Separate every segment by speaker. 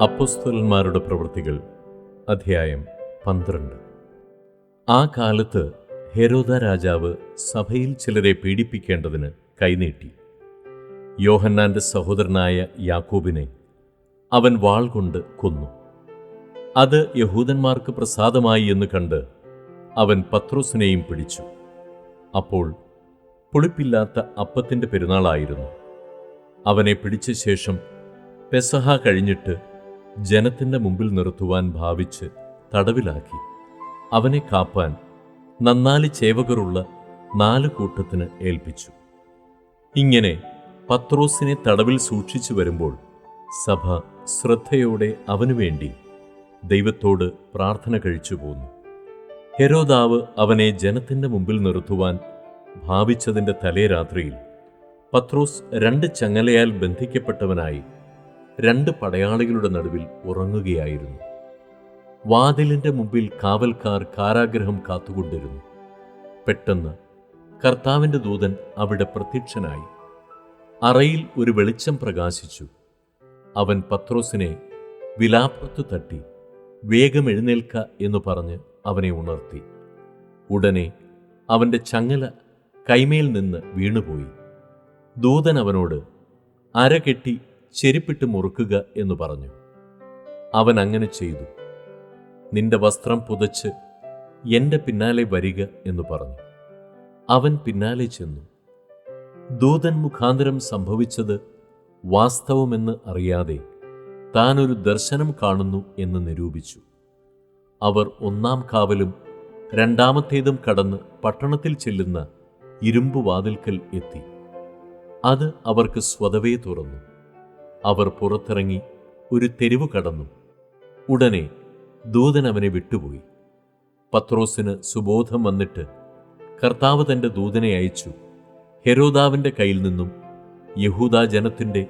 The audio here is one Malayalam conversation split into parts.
Speaker 1: അപ്പോസ്തലന്മാരുടെ പ്രവൃത്തികൾ അധ്യായം 12. ആ കാലത്ത് ഹെരോദ രാജാവ് സഭയിൽ ചിലരെ പീഡിപ്പിക്കേണ്ടതിന് കൈനീട്ടി. യോഹന്നാന്റെ സഹോദരനായ യാക്കോബിനെ അവൻ വാൾ കൊണ്ട് കൊന്നു. അത് യഹൂദന്മാർക്ക് പ്രസാദമായി എന്ന് കണ്ട് അവൻ പത്രോസിനെയും പിടിച്ചു. അപ്പോൾ പുളിപ്പില്ലാത്ത അപ്പത്തിന്റെ പെരുന്നാളായിരുന്നു. അവനെ പിടിച്ച ശേഷം പെസഹ കഴിഞ്ഞിട്ട് ജനത്തിന്റെ മുമ്പിൽ നിർത്തുവാൻ ഭാവിച്ച് തടവിലാക്കി. അവനെ കാപ്പാൻ 4 ചേവകരുള്ള 4 കൂട്ടത്തിന് ഏൽപ്പിച്ചു. ഇങ്ങനെ പത്രോസിനെ തടവിൽ സൂക്ഷിച്ചു വരുമ്പോൾ സഭ ശ്രദ്ധയോടെ അവനുവേണ്ടി ദൈവത്തോട് പ്രാർത്ഥന കഴിച്ചു പോന്നു. ഹെരോദാവ് അവനെ ജനത്തിന്റെ മുമ്പിൽ നിർത്തുവാൻ ഭാവിച്ചതിൻ്റെ തലേരാത്രിയിൽ പത്രോസ് 2 ചങ്ങലയാൽ ബന്ധിക്കപ്പെട്ടവനായി 2 പടയാളികളുടെ നടുവിൽ ഉറങ്ങുകയായിരുന്നു. വാതിലിന്റെ മുമ്പിൽ കാവൽക്കാർ കാരാഗ്രഹം കാത്തുകൊണ്ടിരുന്നു. പെട്ടെന്ന് കർത്താവിന്റെ ദൂതൻ അവിടെ പ്രത്യക്ഷനായി. അറയിൽ ഒരു വെളിച്ചം പ്രകാശിച്ചു. അവൻ പത്രോസിനെ വിലാപ്പുറത്ത് തട്ടി വേഗം എഴുന്നേൽക്ക എന്ന് പറഞ്ഞ് അവനെ ഉണർത്തി. ഉടനെ അവന്റെ ചങ്ങല കൈമേൽ നിന്ന് വീണുപോയി. ദൂതൻ അവനോട് അരകെട്ടി ചെരിപ്പിട്ട് മുറുക്കുക എന്ന് പറഞ്ഞു. അവൻ അങ്ങനെ ചെയ്തു. നിന്റെ വസ്ത്രം പുതച്ച് എൻ്റെ പിന്നാലെ വരിക എന്ന് പറഞ്ഞു. അവൻ പിന്നാലെ ചെന്നു. ദൂതൻ മുഖാന്തരം സംഭവിച്ചത് വാസ്തവമെന്ന് അറിയാതെ താൻ ഒരു ദർശനം കാണുന്നു എന്ന് നിരൂപിച്ചു. അവർ 1-ാം കാവലും 2-ാമത്തേതും കടന്ന് പട്ടണത്തിൽ ചെല്ലുന്ന ഇരുമ്പ് വാതിൽക്കൽ എത്തി. അത് അവർക്ക് സ്വതവേ തുറന്നു. അവർ പുറത്തിറങ്ങി ഒരു തെരുവ് കടന്നു. ഉടനെ ദൂതൻ അവനെ വിട്ടുപോയി. പത്രോസിന് സുബോധം വന്നിട്ട് കർത്താവ് തൻ്റെ ദൂതനെ അയച്ചു, ഹെരോദാവിൻ്റെ കയ്യിൽ നിന്നും യഹൂദാ ജനത്തിൻ്റെ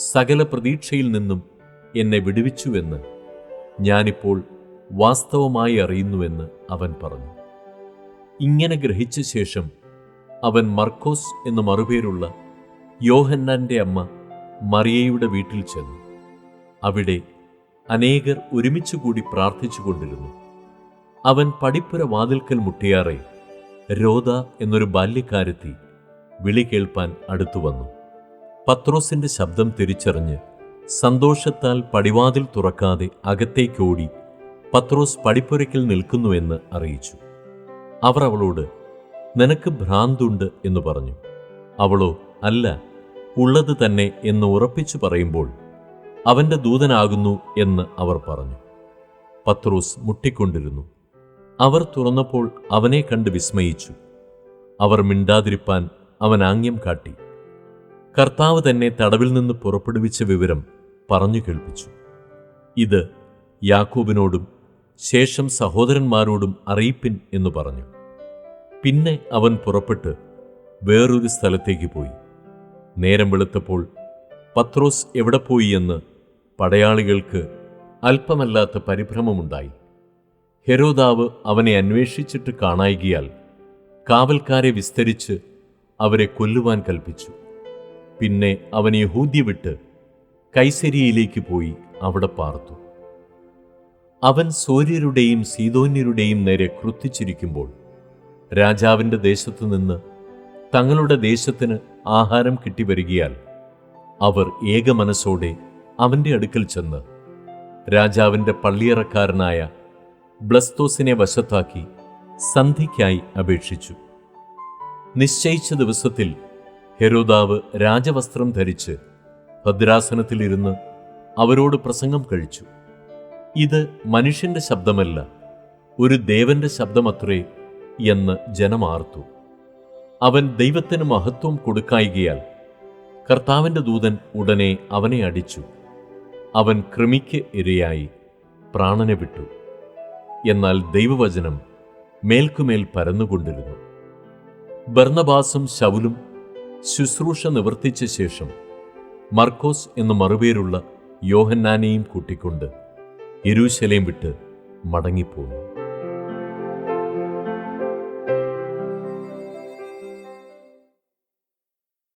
Speaker 1: സകല പ്രതീക്ഷയിൽ നിന്നും എന്നെ വിടുവിച്ചുവെന്ന് ഞാനിപ്പോൾ വാസ്തവമായി അറിയുന്നുവെന്ന് അവൻ പറഞ്ഞു. ഇങ്ങനെ ഗ്രഹിച്ച ശേഷം അവൻ മർക്കോസ് എന്നു മറുപേരുള്ള യോഹന്നാന്റെ അമ്മ മറിയയുടെ വീട്ടിൽ ചെന്നു. അവിടെ അനേകർ ഒരുമിച്ചുകൂടി പ്രാർത്ഥിച്ചുകൊണ്ടിരുന്നു. അവൻ പടിപ്പുര വാതിൽക്കൽ മുട്ടിയാറെ രോദ എന്നൊരു ബാല്യക്കാരത്തി വിളി കേൾപ്പാൻ അടുത്തു വന്നു. പത്രോസിന്റെ ശബ്ദം തിരിച്ചറിഞ്ഞ് സന്തോഷത്താൽ പടിവാതിൽ തുറക്കാതെ അകത്തേക്കോടി പത്രോസ് പടിപ്പുരയ്ക്കൽ നിൽക്കുന്നുവെന്ന് അറിയിച്ചു. അവർ അവളോട്, നിനക്ക് ഭ്രാന്തുണ്ട് എന്ന് പറഞ്ഞു. അവളോ, അല്ല, ഉള്ളത് തന്നെ എന്ന് ഉറപ്പിച്ചു പറയുമ്പോൾ അവന്റെ ദൂതനാകുന്നു എന്ന് അവർ പറഞ്ഞു. പത്രോസ് മുട്ടിക്കൊണ്ടിരുന്നു. അവർ തുറന്നപ്പോൾ അവനെ കണ്ട് വിസ്മയിച്ചു. അവർ മിണ്ടാതിരിപ്പാൻ അവൻ ആംഗ്യം കാട്ടി. കർത്താവ് തന്നെ തടവിൽ നിന്ന് പുറപ്പെടുവിച്ച വിവരം പറഞ്ഞു കേൾപ്പിച്ചു. ഇത് യാക്കോബിനോടും ശേഷം സഹോദരന്മാരോടും അറിയിപ്പിൻ എന്ന് പറഞ്ഞു. പിന്നെ അവൻ പുറപ്പെട്ട് വേറൊരു സ്ഥലത്തേക്ക് പോയി. നേരം വെളുത്തപ്പോൾ പത്രോസ് എവിടെ പോയി എന്ന് പടയാളികൾക്ക് അല്പമല്ലാത്ത പരിഭ്രമമുണ്ടായി. ഹെരോദാവ് അവനെ അന്വേഷിച്ചിട്ട് കാണായികയാൽ കാവൽക്കാരെ വിസ്തരിച്ച് അവരെ കൊല്ലുവാൻ കൽപ്പിച്ചു. പിന്നെ അവൻ യഹൂദ്യ വിട്ട് കൈസരിയയിലേക്ക് പോയി അവിടെ പാർത്തു. അവൻ സോര്യരുടെയും സീദോന്യരുടെയും നേരെ ക്രുദ്ധിച്ചിരിക്കുമ്പോൾ രാജാവിൻ്റെ ദേശത്തു നിന്ന് തങ്ങളുടെ ദേശത്തിന് ആഹാരം കിട്ടിവരികയാൽ അവർ ഏകമനസ്സോടെ അവൻ്റെ അടുക്കൽ ചെന്ന് രാജാവിൻ്റെ പള്ളിയറക്കാരനായ ബ്ലസ്തോസിനെ വശത്താക്കി സന്ധിക്കായി അപേക്ഷിച്ചു. നിശ്ചയിച്ച ദിവസത്തിൽ ഹെരോദാവ് രാജവസ്ത്രം ധരിച്ച് ഭദ്രാസനത്തിലിരുന്ന് അവരോട് പ്രസംഗം കഴിച്ചു. ഇത് മനുഷ്യന്റെ ശബ്ദമല്ല, ഒരു ദേവന്റെ ശബ്ദമത്രേ എന്ന് ജനമാർത്തു. അവൻ ദൈവത്തിന് മഹത്വം കൊടുക്കായികയാൽ കർത്താവിന്റെ ദൂതൻ ഉടനെ അവനെ അടിച്ചു. അവൻ കൃമിക്ക് ഇരയായി പ്രാണനെ വിട്ടു. എന്നാൽ ദൈവവചനം മേൽക്കുമേൽ പരന്നുകൊണ്ടിരുന്നു. ബർന്നബാസും ശൗലും ശുശ്രൂഷ നിവർത്തിച്ച ശേഷം മർക്കോസ് എന്നു മറുപേരുള്ള യോഹന്നാനെയും കൂട്ടിക്കൊണ്ട് യെരൂശലേം വിട്ട് മടങ്ങിപ്പോന്നു.